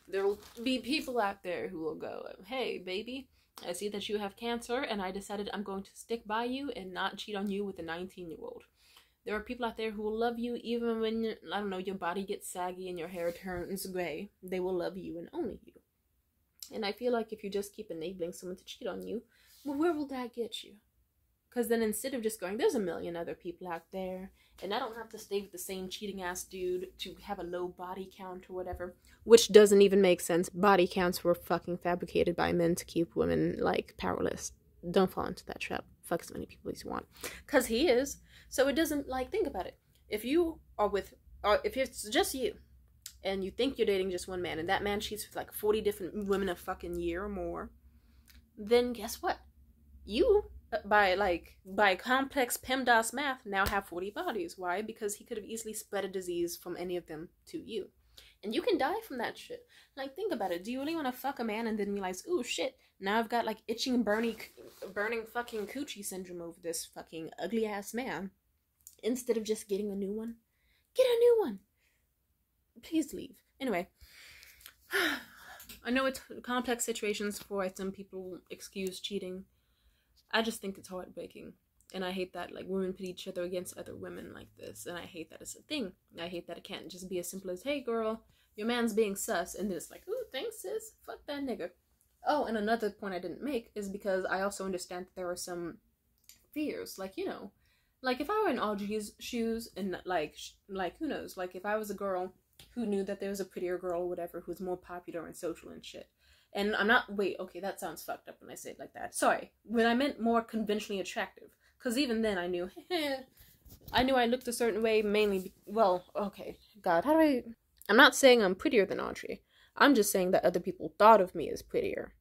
There will be people out there who will go, hey, baby, I see that you have cancer, and I decided I'm going to stick by you and not cheat on you with a 19-year-old. There are people out there who will love you even when, I don't know, your body gets saggy and your hair turns gray. They will love you and only you. And I feel like if you just keep enabling someone to cheat on you, well, where will that get you? Because then instead of just going, there's a million other people out there, and I don't have to stay with the same cheating-ass dude to have a low body count or whatever. Which doesn't even make sense. Body counts were fucking fabricated by men to keep women, like, powerless. Don't fall into that trap. Fuck as many people as you want. Because he is. So it doesn't, like, think about it. If you are with, or if it's just you, and you think you're dating just one man, and that man cheats with, like, 40 different women a fucking year or more, then guess what? You, by complex PEMDAS math, now have 40 bodies. Why? Because he could have easily spread a disease from any of them to you. And you can die from that shit. Like, think about it. Do you really want to fuck a man and then realize, ooh, shit, now I've got, like, itching, burning fucking coochie syndrome over this fucking ugly-ass man, instead of just getting a new one? Get a new one! Please leave. Anyway. I know it's complex situations for why some people excuse cheating. I just think it's heartbreaking. And I hate that, like, women pit each other against other women like this. And I hate that it's a thing. I hate that it can't just be as simple as, hey, girl, your man's being sus. And then it's like, ooh, thanks, sis. Fuck that nigga. Oh, and another point I didn't make is because I also understand that there are some fears. Like, you know, like, if I were in Audrey's shoes and, like, who knows? Like, if I was a girl who knew that there was a prettier girl or whatever who's more popular and social and shit. And I'm not, wait, okay, that sounds fucked up when I say it like that. Sorry. When I meant more conventionally attractive. Because even then I knew, I looked a certain way mainly, well, okay, God, I'm not saying I'm prettier than Audrey. I'm just saying that other people thought of me as prettier.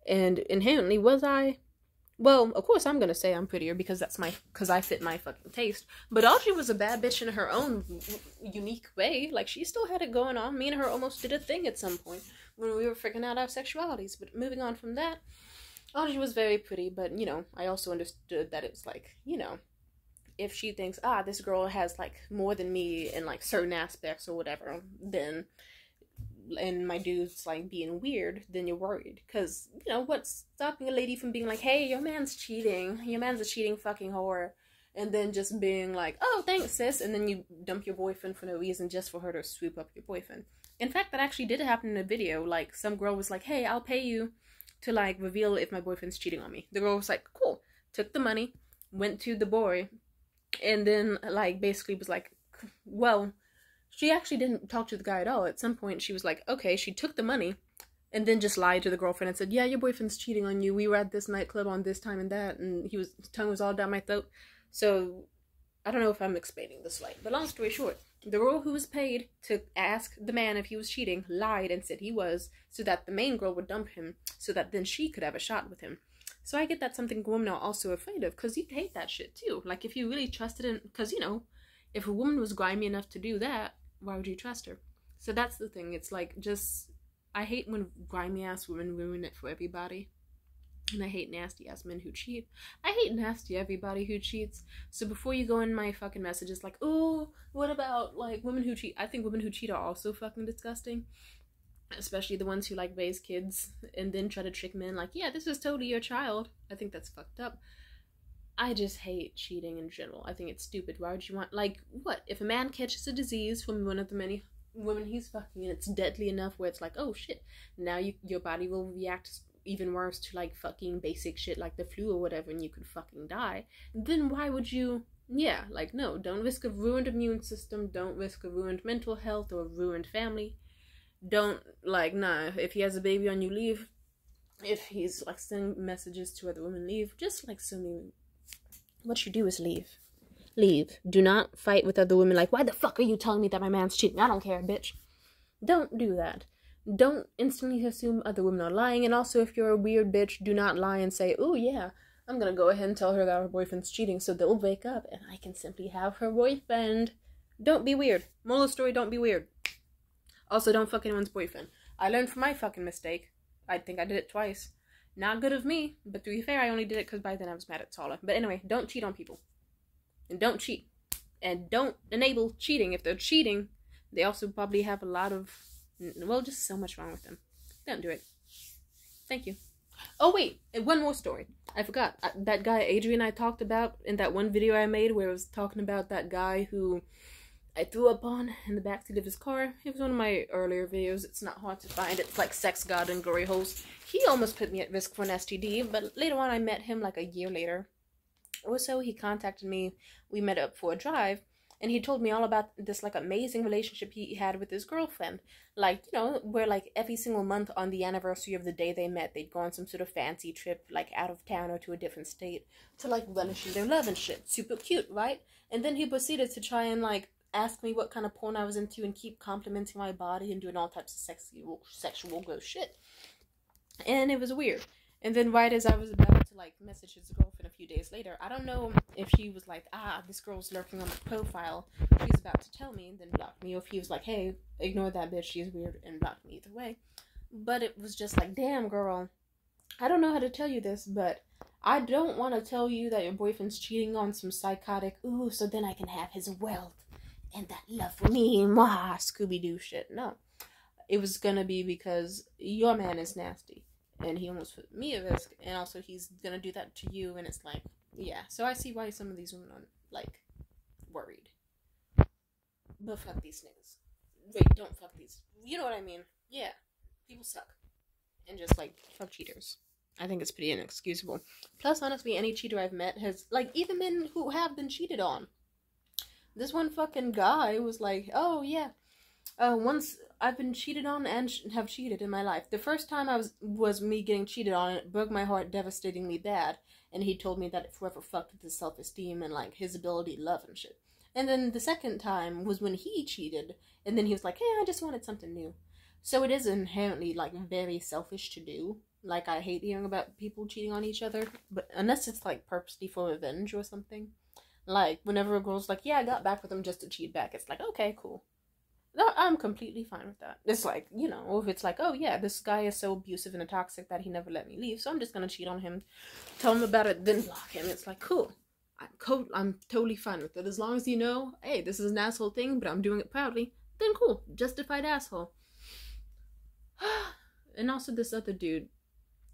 And inherently, was I? Well, of course I'm going to say I'm prettier because I fit my fucking taste. But Audrey was a bad bitch in her own unique way. Like, she still had it going on. Me and her almost did a thing at some point when we were figuring out our sexualities. But moving on from that, Audrey was very pretty, but, you know, I also understood that it was like, you know, if she thinks, this girl has, like, more than me in, like, certain aspects or whatever, then, and my dude's, like, being weird, then you're worried. Because, you know, what's stopping a lady from being like, hey, your man's cheating. Your man's a cheating fucking whore. And then just being like, oh, thanks, sis. And then you dump your boyfriend for no reason just for her to swoop up your boyfriend. In fact, that actually did happen in a video. Like, some girl was like, hey, I'll pay you to, like, reveal if my boyfriend's cheating on me. The girl was like, cool. Took the money, went to the boy, and then, like, basically was like, well, she actually didn't talk to the guy at all. At some point, she was like, okay, she took the money, and then just lied to the girlfriend and said, yeah, your boyfriend's cheating on you. We were at this nightclub on this time and that, and his tongue was all down my throat. So, I don't know if I'm explaining this right, but long story short, the girl who was paid to ask the man if he was cheating lied and said he was, so that the main girl would dump him, so that then she could have a shot with him. So I get that's something women are also afraid of, because you'd hate that shit too. Like, if you really trusted in, because, you know, if a woman was grimy enough to do that, why would you trust her? So that's the thing. It's like, just, I hate when grimy ass women ruin it for everybody. And I hate nasty ass men who cheat. I hate nasty everybody who cheats. So before you go in my fucking messages like, oh, what about, like, women who cheat? I think women who cheat are also fucking disgusting. Especially the ones who, like, raise kids and then try to trick men like, yeah, this is totally your child. I think that's fucked up. I just hate cheating in general. I think it's stupid. Why would you want, like, what? If a man catches a disease from one of the many women he's fucking and it's deadly enough where it's like, oh shit, now your body will react even worse to, like, fucking basic shit like the flu or whatever, and you could fucking die, then why would you, yeah, like, no, don't risk a ruined immune system, don't risk a ruined mental health or a ruined family, don't, like, nah, if he has a baby on you, leave. If he's, like, sending messages to other women, leave. Just, like, so many, what you do is leave. Leave. Do not fight with other women like, why the fuck are you telling me that my man's cheating? I don't care, bitch. Don't do that. Don't instantly assume other women are lying. And also, if you're a weird bitch, do not lie and say, oh yeah, I'm gonna go ahead and tell her that her boyfriend's cheating so they'll wake up and I can simply have her boyfriend. Don't be weird. Moral of the story, don't be weird. Also, don't fuck anyone's boyfriend. I learned from my fucking mistake. I think I did it twice. Not good of me, but to be fair, I only did it because by then I was mad at Saula. But anyway, don't cheat on people. And don't cheat. And don't enable cheating. If they're cheating, they also probably have a lot of, well, just so much wrong with them. Don't do it. Thank you. Oh, wait. And one more story. I forgot. That guy Adrian I talked about in that one video I made where I was talking about that guy who I threw up on in the backseat of his car. It was one of my earlier videos. It's not hard to find. It's like Sex, God, and Glory Holes. He almost put me at risk for an STD, but later on I met him like a year later or so. He contacted me. We met up for a drive, and he told me all about this like amazing relationship he had with his girlfriend. Like, you know, where like every single month on the anniversary of the day they met, they'd go on some sort of fancy trip, like out of town or to a different state to like relish in their love and shit. Super cute, right? And then he proceeded to try and like ask me what kind of porn I was into and keep complimenting my body and doing all types of sexual gross shit. And it was weird. And then right as I was about to like message his girlfriend a few days later, I don't know if she was like, this girl's lurking on my profile, she's about to tell me, and then blocked me, or if he was like, hey, ignore that bitch, she's weird, and blocked me. Either way. But it was just like, damn girl, I don't know how to tell you this, but I don't want to tell you that your boyfriend's cheating on some psychotic, ooh, so then I can have his wealth and that love for me, mwah, Scooby-Doo shit. No. It was gonna be because your man is nasty. And he almost put me at risk. And also he's gonna do that to you. And it's like, yeah. So I see why some of these women are, like, worried. But fuck these niggas. Wait, don't fuck these. You know what I mean? Yeah. People suck. And just, like, fuck cheaters. I think it's pretty inexcusable. Plus, honestly, any cheater I've met has, like, even men who have been cheated on. This one fucking guy was like, oh, yeah. Once I've been cheated on and have cheated in my life. The first time was me getting cheated on, and it broke my heart devastatingly bad. And he told me that it forever fucked with his self-esteem and, like, his ability to love and shit. And then the second time was when he cheated, and then he was like, hey, I just wanted something new. So it is inherently, like, very selfish to do. Like, I hate hearing about people cheating on each other, but unless it's, like, purposely for revenge or something. Like, whenever a girl's like, yeah, I got back with him just to cheat back, it's like, okay, cool. No, I'm completely fine with that. It's like, you know, or if it's like, oh yeah, this guy is so abusive and toxic that he never let me leave, so I'm just gonna cheat on him, tell him about it, then block him. It's like, cool. I'm totally fine with it. As long as you know, hey, this is an asshole thing, but I'm doing it proudly, then cool. Justified asshole. And also this other dude,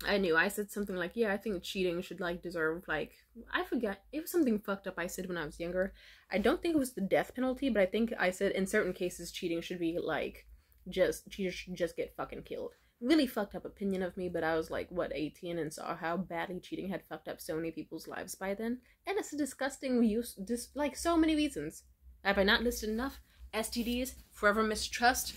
I said something like, yeah, I think cheating should, like, deserve, like, I forget, it was something fucked up I said when I was younger. I don't think it was the death penalty, but I think I said in certain cases cheating should be, like, cheaters should just get fucking killed. Really fucked up opinion of me, but I was, like, what, 18, and saw how badly cheating had fucked up so many people's lives by then. And it's a disgusting use, like, so many reasons. Have I not listed enough? STDs, forever mistrust,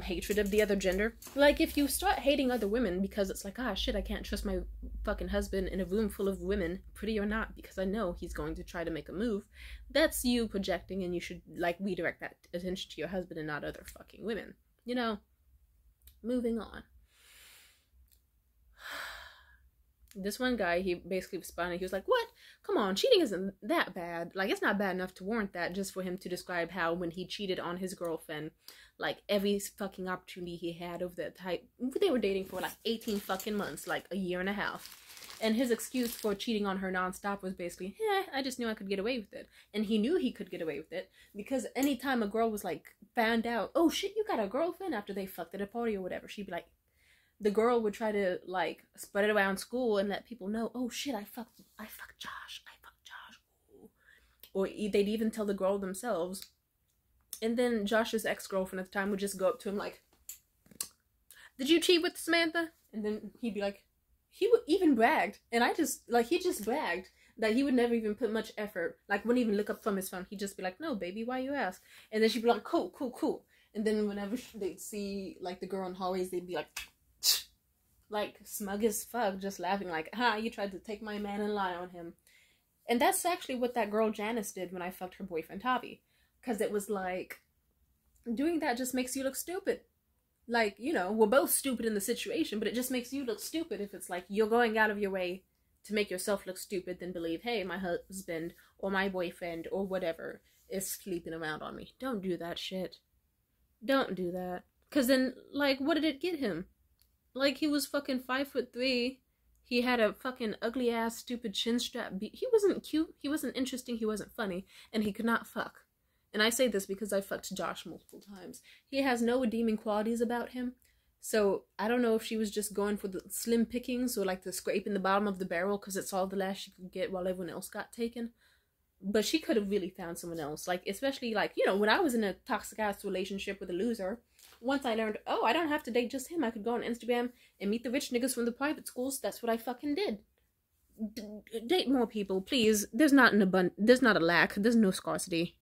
hatred of the other gender. Like, if you start hating other women because it's like, ah, shit, I can't trust my fucking husband in a room full of women, pretty or not, because I know he's going to try to make a move, that's you projecting, and you should, like, redirect that attention to your husband and not other fucking women. You know? Moving on. This one guy, he basically responded, he was like, what? Come on, cheating isn't that bad. Like, it's not bad enough to warrant that, just for him to describe how when he cheated on his girlfriend, like, every fucking opportunity he had over that type, they were dating for, like, 18 fucking months, like, a year and a half. And his excuse for cheating on her nonstop was basically, I just knew I could get away with it. And he knew he could get away with it, because anytime a girl was, like, found out, oh shit, you got a girlfriend after they fucked at a party or whatever, she'd be like, the girl would try to, like, spread it around school and let people know, oh shit, I fucked Josh. Ooh. Or they'd even tell the girl themselves. And then Josh's ex-girlfriend at the time would just go up to him like, did you cheat with Samantha? And then he'd be like, he would even bragged. And I just, like, he just bragged that he would never even put much effort. Like, wouldn't even look up from his phone. He'd just be like, no, baby, why you ask? And then she'd be like, cool. And then whenever they'd see, like, the girl in hallways, they'd be like, smug as fuck, just laughing like, you tried to take my man and lie on him. And that's actually what that girl Janice did when I fucked her boyfriend Tavi. Because it was like, doing that just makes you look stupid. Like, you know, we're both stupid in the situation, but it just makes you look stupid if it's like, you're going out of your way to make yourself look stupid than believe, hey, my husband or my boyfriend or whatever is sleeping around on me. Don't do that shit. Don't do that. Because then, like, what did it get him? Like, he was fucking 5'3". He had a fucking ugly ass stupid chin strap. He wasn't cute. He wasn't interesting. He wasn't funny. And he could not fuck. And I say this because I fucked Josh multiple times. He has no redeeming qualities about him. So I don't know if she was just going for the slim pickings or like the scraping the bottom of the barrel because it's all the last she could get while everyone else got taken. But she could have really found someone else. Like, especially, like, you know, when I was in a toxic ass relationship with a loser, once I learned, oh, I don't have to date just him. I could go on Instagram and meet the rich niggas from the private schools. That's what I fucking did. Date more people, please. There's not a lack. There's no scarcity.